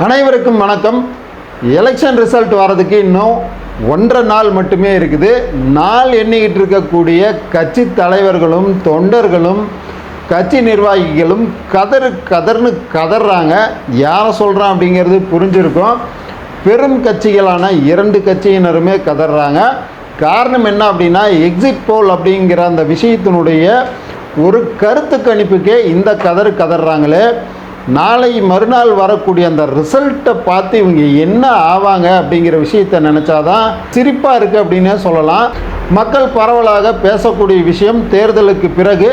அனைவருக்கும் வணக்கம். Election result வரதுக்கு இன்னும் 1.5 நாள் மட்டுமே இருக்குது. நாள் எண்ணிக்கிட்டு இருக்கக்கூடிய கட்சி தலைவர்களும் தொண்டர்களும் கட்சி நிர்வாகிகளும் கதர்னு கதறாங்க. யாரை சொல்கிறான் அப்படிங்கிறது புரிஞ்சிருக்கும். பெரும் கட்சிகளான 2 கட்சியினருமே கதறாங்க. காரணம் என்ன அப்படின்னா, எக்ஸிட் போல் அப்படிங்கிற அந்த விஷயத்தினுடைய ஒரு கருத்து கணிப்புக்கே இந்த கதறாங்களே. நாளை மறுநாள் வரக்கூடிய அந்த ரிசல்ட்டை பார்த்து இவங்க என்ன ஆவாங்க அப்படிங்கிற விஷயத்தை நினச்சாதான் சிரிப்பாக இருக்குது அப்படின்னே சொல்லலாம். மக்கள் பரவலாக பேசக்கூடிய விஷயம், தேர்தலுக்கு பிறகு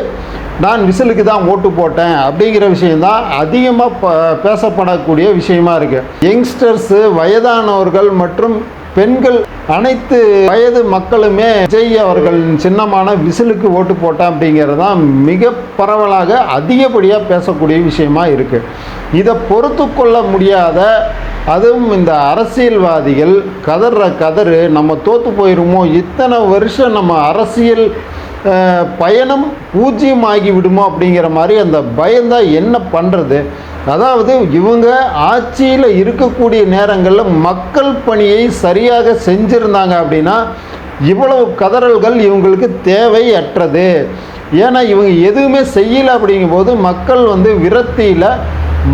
நான் விசிலுக்கு தான் ஓட்டு போட்டேன் அப்படிங்கிற விஷயந்தான் அதிகமாக பேசப்படக்கூடிய விஷயமா இருக்குது. யங்ஸ்டர்ஸு, வயதானவர்கள் மற்றும் பெண்கள், அனைத்து வயது மக்களுமே விஜய் அவர்கள் சின்னமான விசிலுக்கு ஓட்டு போட்டேன் அப்படிங்கிறது தான் மிக பரவலாக அதிகப்படியாக பேசக்கூடிய விஷயமா இருக்குது. இதை பொறுத்து கொள்ள முடியாத, அதுவும் இந்த அரசியல்வாதிகள் கதறு நம்ம தோற்று போயிடுமோ, இத்தனை வருஷம் நம்ம அரசியல் பயணம் பூஜ்ஜியமாகி விடுமோ அப்படிங்கிற மாதிரி அந்த பயந்தான் என்ன பண்ணுறது. அதாவது இவங்க ஆட்சியில் இருக்கக்கூடிய நேரங்களில் மக்கள் பணியை சரியாக செஞ்சுருந்தாங்க அப்படின்னா இவ்வளவு கதறல்கள் இவங்களுக்கு தேவையற்றது. ஏன்னா இவங்க எதுவுமே செய்யலை அப்படிங்கும்போது மக்கள் விரக்தியில்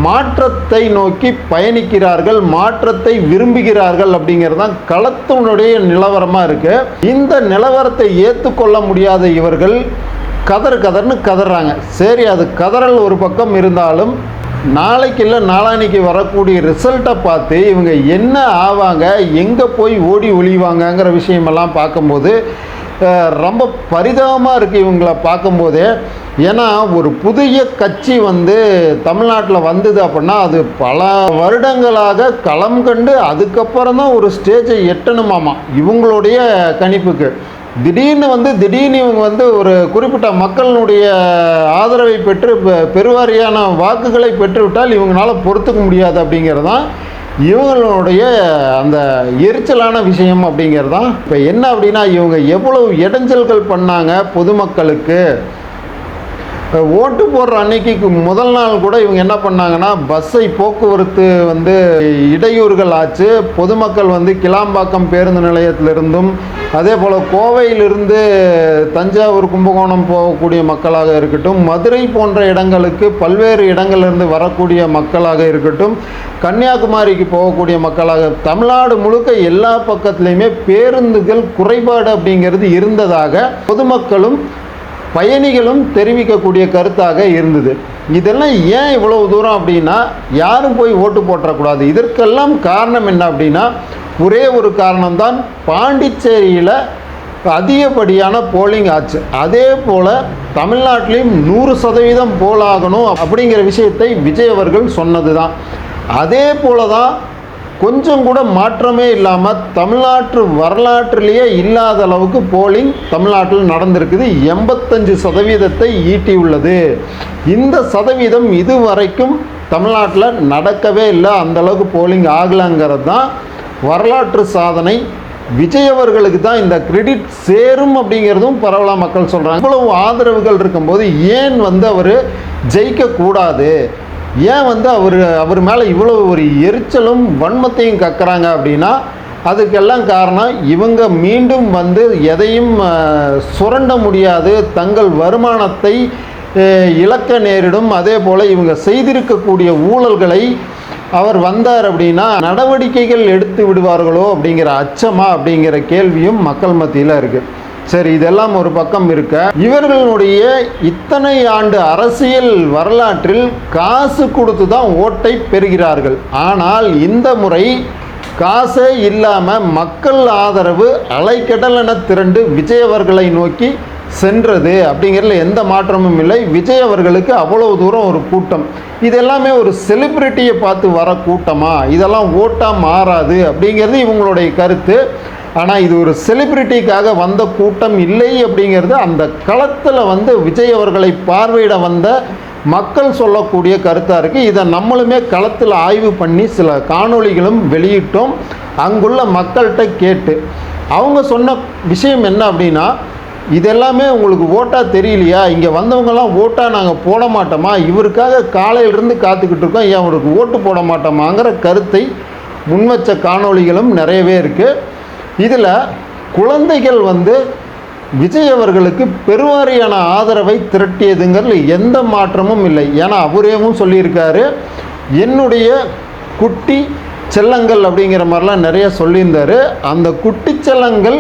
மாற்றத்தை நோக்கி பயணிக்கிறார்கள், மாற்றத்தை விரும்புகிறார்கள் அப்படிங்கிறது தான் களத்தினுடைய நிலவரமாக இருக்குது. இந்த நிலவரத்தை ஏற்றுக்கொள்ள முடியாத இவர்கள் கதர்னு கதறாங்க. சரி, அது கதறல் ஒரு பக்கம் இருந்தாலும் நாளைக்கு இல்லை நாளான்னைக்கு வரக்கூடிய ரிசல்ட்டை பார்த்து இவங்க என்ன ஆவாங்க, எங்கே போய் ஓடி ஒளிவாங்கங்கிற விஷயமெல்லாம் பார்க்கும்போது ரொம்ப பரிதாபமாக இருக்குது இவங்களை பார்க்கும்போதே. ஏன்னா ஒரு புதிய கட்சி தமிழ்நாட்டில் வந்தது அப்படின்னா அது பல வருடங்களாக களம் கண்டு அதுக்கப்புறம் தான் ஒரு ஸ்டேஜை எட்டணுமாமா இவங்களுடைய கணிப்புக்கு. திடீர்னு இவங்க ஒரு குறிப்பிட்ட மக்களினுடைய ஆதரவை பெற்று பெருவாரியான வாக்குகளை பெற்றுவிட்டால் இவங்களால பொறுத்துக்க முடியாது அப்படிங்கிறது தான் இவங்களுடைய அந்த எரிச்சலான விஷயம் அப்படிங்கிறது தான். இப்போ என்ன அப்படின்னா, இவங்க எவ்வளவு இடைஞ்சல்கள் பண்ணாங்க பொதுமக்களுக்கு. ஓட்டு போடுற அன்னைக்கு முதல் நாள் கூட இவங்க என்ன பண்ணாங்கன்னா, பஸ்ஸை போக்குவரத்து இடையூறுகள் ஆச்சு. பொதுமக்கள் கிளாம்பாக்கம் பேருந்து நிலையத்திலிருந்தும் அதே போல் கோவையிலிருந்து தஞ்சாவூர், கும்பகோணம் போகக்கூடிய மக்களாக இருக்கட்டும், மதுரை போன்ற இடங்களுக்கு பல்வேறு இடங்களிலிருந்து வரக்கூடிய மக்களாக இருக்கட்டும், கன்னியாகுமரிக்கு போகக்கூடிய மக்களாக, தமிழ்நாடு முழுக்க எல்லா பக்கத்துலேயுமே பேருந்துகள் குறைபாடு அப்படிங்கிறது இருந்ததாக பொதுமக்களும் பயணிகளும் தெரிவிக்கக்கூடிய கருத்தாக இருந்தது. இதெல்லாம் ஏன் இவ்வளவு தூரம் அப்படின்னா, யாரும் போய் ஓட்டு போட்டக்கூடாது. இதற்கெல்லாம் காரணம் என்ன அப்படின்னா, ஒரே ஒரு காரணம்தான், பாண்டிச்சேரியில் அதிகப்படியான போலிங் ஆச்சு. அதே போல் தமிழ்நாட்டிலையும் 100% போல் ஆகணும் அப்படிங்கிற விஷயத்தை விஜய் அவர்கள் சொன்னது தான். அதே போல தான் கொஞ்சம் கூட மாற்றமே இல்லாமல் தமிழ்நாட்டு வரலாற்றிலேயே இல்லாத அளவுக்கு போலிங் தமிழ்நாட்டில் நடந்திருக்குது. 85% ஈட்டியுள்ளது. இந்த சதவீதம் இதுவரைக்கும் தமிழ்நாட்டில் நடக்கவே இல்லை. அந்தளவுக்கு போலிங் ஆகலைங்கிறது தான் வரலாற்று சாதனை. விஜய் அவர்களுக்கு தான் இந்த கிரெடிட் சேரும் அப்படிங்கிறதும் பரவலாக மக்கள் சொல்கிறாங்க. இவ்வளவு ஆதரவுகள் இருக்கும்போது ஏன் அவர் ஜெயிக்கக்கூடாது, ஏன் அவர் மேலே இவ்வளவு ஒரு எரிச்சலும் வன்மத்தையும் கக்குறாங்க அப்படின்னா, அதுக்கெல்லாம் காரணம் இவங்க மீண்டும் எதையும் சுரண்ட முடியாது, தங்கள் வருமானத்தை இழக்க நேரிடும். அதே போல் இவங்க செய்திருக்கக்கூடிய ஊழல்களை அவர் வந்தார் அப்படின்னா நடவடிக்கைகள் எடுத்து விடுவார்களோ அப்படிங்கிற அச்சமா அப்படிங்கிற கேள்வியும் மக்கள் மத்தியில் இருக்குது. சரி, இதெல்லாம் ஒரு பக்கம் இருக்க, இவர்களுடைய இத்தனை ஆண்டு அரசியல் வரலாற்றில் காசு கொடுத்து தான் ஓட்டை பெறுகிறார்கள். ஆனால் இந்த முறை காசே இல்லாமல் மக்கள் ஆதரவு அலைக்கடலென திரண்டு விஜய் அவர்களை நோக்கி சென்றது அப்படிங்கிறதுல எந்த மாற்றமும் இல்லை. விஜய் அவர்களுக்கு அவ்வளவு தூரம் ஒரு கூட்டம், இதெல்லாமே ஒரு செலிப்ரிட்டியை பார்த்து வர கூட்டமா, இதெல்லாம் ஓட்டாக மாறாது அப்படிங்கிறது இவங்களுடைய கருத்து. ஆனால் இது ஒரு செலிப்ரிட்டிக்காக வந்த கூட்டம் இல்லை அப்படிங்கிறது அந்த களத்தில் விஜய் அவர்களை பார்வையிட வந்த மக்கள் சொல்லக்கூடிய கருத்தாக இருக்குது. இதை நம்மளுமே களத்தில் ஆய்வு பண்ணி சில காணொளிகளும் வெளியிட்டோம். அங்குள்ள மக்கள்கிட்ட கேட்டு அவங்க சொன்ன விஷயம் என்ன அப்படின்னா, இதெல்லாமே உங்களுக்கு ஓட்டாக தெரியலையா? இங்கே வந்தவங்கெல்லாம் ஓட்டாக நாங்கள் போட மாட்டோமா, இவருக்காக காலையிலிருந்து காத்துக்கிட்டு இருக்கோம், ஏன் அவருக்கு ஓட்டு போட மாட்டோமாங்கிற கருத்தை முன்வச்ச காணொளிகளும் நிறையவே இருக்குது. இதில் குழந்தைகள் விஜய் அவர்களுக்கு பெருவாரியான ஆதரவை திரட்டியதுங்கிறதுல எந்த மாற்றமும் இல்லை. ஏன்னா அவரேவும் சொல்லியிருக்காரு, என்னுடைய குட்டி செல்லங்கள் அப்படிங்கிற மாதிரிலாம் நிறைய சொல்லியிருந்தார். அந்த குட்டி செல்லங்கள்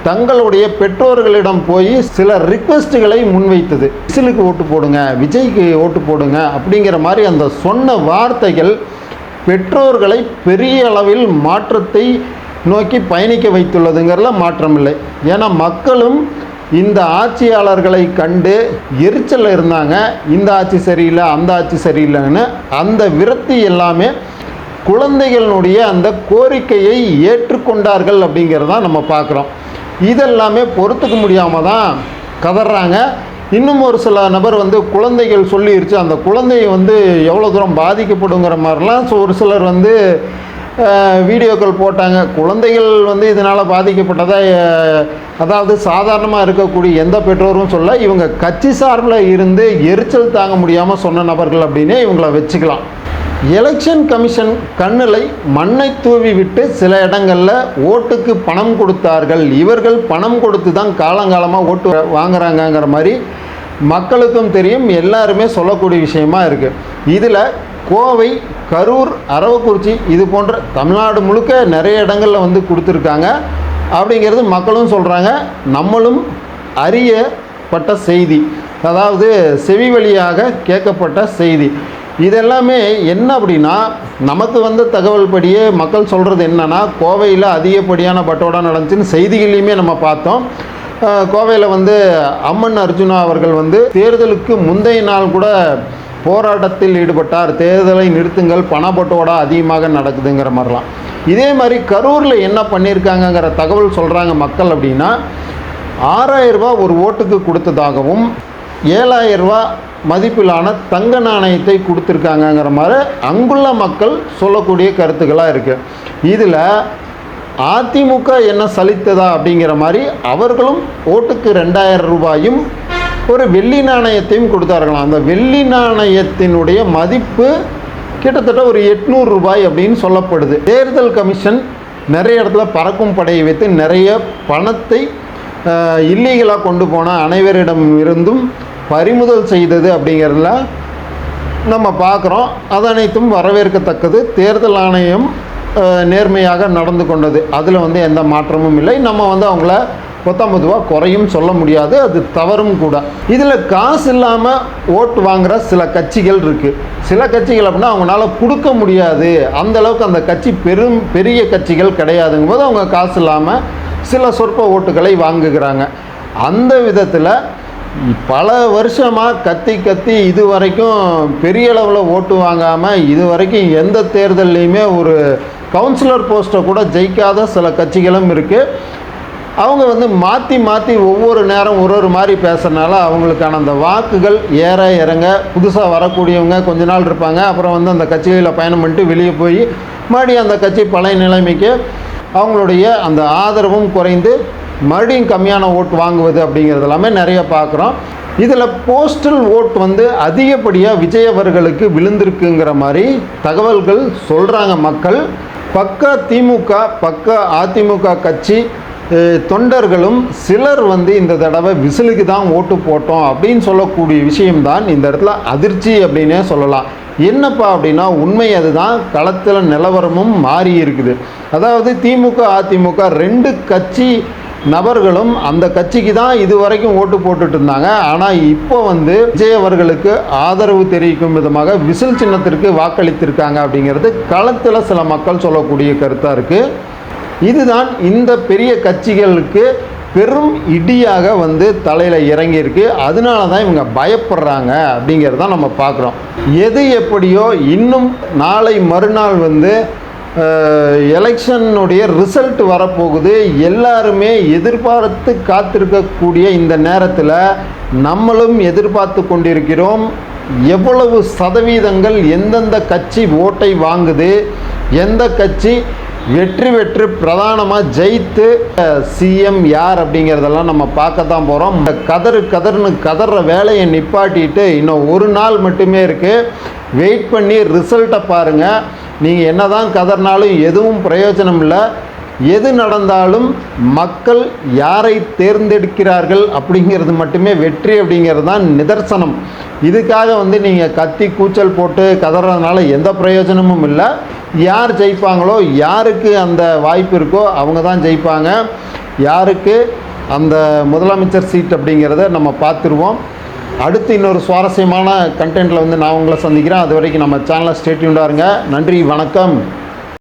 தங்களுடைய பெற்றோர்களிடம் போய் சில ரிக்வெஸ்ட்டுகளை முன்வைத்தது. விசிலுக்கு ஓட்டு போடுங்க, விஜய்க்கு ஓட்டு போடுங்க அப்படிங்கிற மாதிரி அந்த சொன்ன வார்த்தைகள் பெற்றோர்களை பெரிய அளவில் மாற்றத்தை நோக்கி பயணிக்க வைத்துள்ளதுங்கிறதுல மாற்றம் இல்லை. ஏன்னா மக்களும் இந்த ஆட்சியாளர்களை கண்டு எரிச்சல் இருந்தாங்க. இந்த ஆட்சி சரியில்லை, அந்த ஆட்சி சரியில்லைன்னு அந்த விரக்தி எல்லாமே குழந்தைகளுடைய அந்த கோரிக்கையை ஏற்றுக்கொண்டார்கள் அப்படிங்கிறதான் நம்ம பார்க்குறோம். இதெல்லாமே பொறுத்துக்க முடியாமல் தான் கதறாங்க. இன்னும் ஒரு சில நபர் குழந்தைகள் சொல்லிருச்சு, அந்த குழந்தை எவ்வளோ தூரம் பாதிக்கப்படுங்கிற மாதிரிலாம் ஒரு சிலர் வீடியோக்கள் போட்டாங்க. குழந்தைகள் இதனால் பாதிக்கப்பட்டதா, அதாவது சாதாரணமாக இருக்கக்கூடிய எந்த பெற்றோரும் சொல்ல, இவங்க கட்சி சார்பில் இருந்து எரிச்சல் தாங்க முடியாமல் சொன்ன நபர்கள் அப்படின்னே இவங்கள வச்சுக்கலாம். எலெக்ஷன் கமிஷன் கண்ணில் மண்ணை தூவி விட்டு சில இடங்களில் ஓட்டுக்கு பணம் கொடுத்தார்கள், இவர்கள் பணம் கொடுத்து தான் காலங்காலமாக ஓட்டு வாங்குறாங்கங்கிற மாதிரி மக்களுக்கும் தெரியும், எல்லாருமே சொல்லக்கூடிய விஷயமா இருக்குது. இதில் கோவை, கரூர், அரவக்குறிச்சி இது போன்ற தமிழ்நாடு முழுக்க நிறைய இடங்களில் கொடுத்துருக்காங்க அப்படிங்கிறது மக்களும் சொல்கிறாங்க. நம்மளும் அறியப்பட்ட செய்தி, அதாவது செவி வழியாக கேட்கப்பட்ட செய்தி. இதெல்லாமே என்ன அப்படின்னா, நமக்கு தகவல் படியே மக்கள் சொல்கிறது என்னென்னா, கோவையில் அதிகப்படியான பட்டோடா நடந்துச்சுன்னு செய்திகள்லையுமே நம்ம பார்த்தோம். கோவையில் அம்மன் அர்ஜுனா அவர்கள் தேர்தலுக்கு முந்தைய நாள் கூட போராட்டத்தில் ஈடுபட்டார், தேர்தலை நிறுத்துங்கள், பணப்பட்டோடா அதிகமாக நடக்குதுங்கிற மாதிரிலாம். இதே மாதிரி கரூரில் என்ன பண்ணியிருக்காங்கங்கிற தகவல் சொல்கிறாங்க மக்கள் அப்படின்னா, 6000 ரூபா ஒரு ஓட்டுக்கு கொடுத்ததாகவும் 7000 ரூபா மதிப்பிலான தங்க நாணயத்தை கொடுத்துருக்காங்கங்கிற மாதிரி அங்குள்ள மக்கள் சொல்லக்கூடிய கருத்துக்களாக இருக்குது. இதில் அதிமுக என்ன சலித்ததா அப்படிங்கிற மாதிரி அவர்களும் ஓட்டுக்கு 2000 ரூபாயும் ஒரு வெள்ளி நாணயத்தையும் கொடுத்தார்களாம். அந்த வெள்ளி நாணயத்தினுடைய மதிப்பு கிட்டத்தட்ட ஒரு 800 ரூபாய் அப்படின்னு சொல்லப்படுது. தேர்தல் கமிஷன் நிறைய இடத்துல பறக்கும் படையை வைத்து நிறைய பணத்தை இல்லீகலாக கொண்டு போன அனைவரிடம் இருந்தும் பறிமுதல் செய்தது அப்படிங்கிறதுல நம்ம பார்க்குறோம். அது அனைத்தும் வரவேற்கத்தக்கது. தேர்தல் ஆணையம் நேர்மையாக நடந்து கொண்டது, அதில் எந்த மாற்றமும் இல்லை. நம்ம அவங்கள பொதுவாக குறையும் சொல்ல முடியாது, அது தவறும் கூட. இதில் காசு இல்லாமல் ஓட்டு வாங்குகிற சில கட்சிகள் இருக்குது. சில கட்சிகள் அப்படின்னா அவங்களால கொடுக்க முடியாது, அந்தளவுக்கு அந்த கட்சி பெரிய கட்சிகள் கிடையாதுங்கும் போது அவங்க காசு இல்லாமல் சில சொற்ப ஓட்டுகளை வாங்குகிறாங்க. அந்த விதத்தில் பல வருஷமாக கத்தி இது வரைக்கும் பெரிய அளவில் ஓட்டு வாங்காமல் இது வரைக்கும் எந்த தேர்தல்லையுமே ஒரு கவுன்சிலர் போஸ்ட்டை கூட ஜெயிக்காத சில கட்சிகளும் இருக்குது. அவங்க மாற்றி ஒவ்வொரு நேரம் ஒரு மாதிரி பேசுகிறனால அவங்களுக்கான அந்த வாக்குகள் ஏற இறங்க, புதுசாக வரக்கூடியவங்க கொஞ்ச நாள் இருப்பாங்க, அப்புறம் அந்த கட்சிகளில் பயணம் பண்ணிட்டு வெளியே போய் மறுபடியும் அந்த கட்சி பழைய நிலைமைக்கு அவங்களுடைய அந்த ஆதரவும் குறைந்து மறுபடியும் கம்மியான ஓட்டு வாங்குவது அப்படிங்கிறது எல்லாமே நிறைய பார்க்குறோம். இதில் போஸ்டல் ஓட் அதிகப்படியாக விஜய் அவர்களுக்கு விழுந்திருக்குங்கிற மாதிரி தகவல்கள் சொல்கிறாங்க மக்கள். பக்க திமுக, பக்க அதிமுக கட்சி தொண்டர்களும் சிலர் இந்த தடவை விசிலுக்கு தான் ஓட்டு போட்டோம் அப்படின்னு சொல்லக்கூடிய விஷயம்தான் இந்த இடத்துல அதிர்ச்சி அப்படின்னே சொல்லலாம். என்னப்பா அப்படின்னா உண்மை அதுதான். களத்தில் நிலவரமும் மாறி இருக்குது. அதாவது திமுக, அதிமுக 2 கட்சி நபர்களும் அந்த கட்சிக்கு தான் இது வரைக்கும் ஓட்டு போட்டுட்டு இருந்தாங்க. ஆனால் இப்போ விஜய் அவர்களுக்கு ஆதரவு தெரிவிக்கும் விதமாக விசில் சின்னத்திற்கு வாக்களித்திருக்காங்க அப்படிங்கிறது களத்தில் சில மக்கள் சொல்லக்கூடிய கருத்தாக இருக்குது. இதுதான் இந்த பெரிய கட்சிகளுக்கு பெரும் இடியாக தலையில் இறங்கியிருக்கு. அதனால தான் இவங்க பயப்படுறாங்க அப்படிங்கிறத நம்ம பார்க்குறோம். எது எப்படியோ இன்னும் நாளை மறுநாள் எலெக்ஷனுடைய ரிசல்ட் வரப்போகுது. எல்லாருமே எதிர்பார்த்து காத்திருக்கக்கூடிய இந்த நேரத்தில் நம்மளும் எதிர்பார்த்து கொண்டிருக்கிறோம். எவ்வளவு சதவீதங்கள் எந்தெந்த கட்சி ஓட்டை வாங்குது, எந்த கட்சி வெற்றி பெற்று பிரதானமாக ஜெயித்து சிஎம் யார் அப்படிங்கிறதெல்லாம் நம்ம பார்க்க தான் போகிறோம். கதறுன்னு கதற வேலையை நிப்பாட்டிட்டு இன்னும் ஒரு நாள் மட்டுமே இருக்குது. வெயிட் பண்ணி ரிசல்ட்டை பாருங்கள். நீங்கள் என்ன தான் கதறினாலும் எதுவும் பிரயோஜனம் இல்லை. எது நடந்தாலும் மக்கள் யாரை தேர்ந்தெடுக்கிறார்கள் அப்படிங்கிறது மட்டுமே வெற்றி அப்படிங்கிறது தான் நிதர்சனம். இதுக்காக நீங்கள் கத்தி கூச்சல் போட்டு கதறதுனால எந்த பிரயோஜனமும் இல்லை. யார் ஜெயிப்பாங்களோ, யாருக்கு அந்த வாய்ப்பு இருக்கோ அவங்க தான் ஜெயிப்பாங்க. யாருக்கு அந்த முதலமைச்சர் சீட் அப்படிங்கிறத நம்ம பார்த்துருவோம். அடுத்து இன்னொரு சுவாரஸ்யமான கண்டென்ட்டில் நான் உங்களை சந்திக்கிறேன். அது வரைக்கும் நம்ம சேனலை ஸ்டே டியூன்டாக இருங்க. நன்றி, வணக்கம்.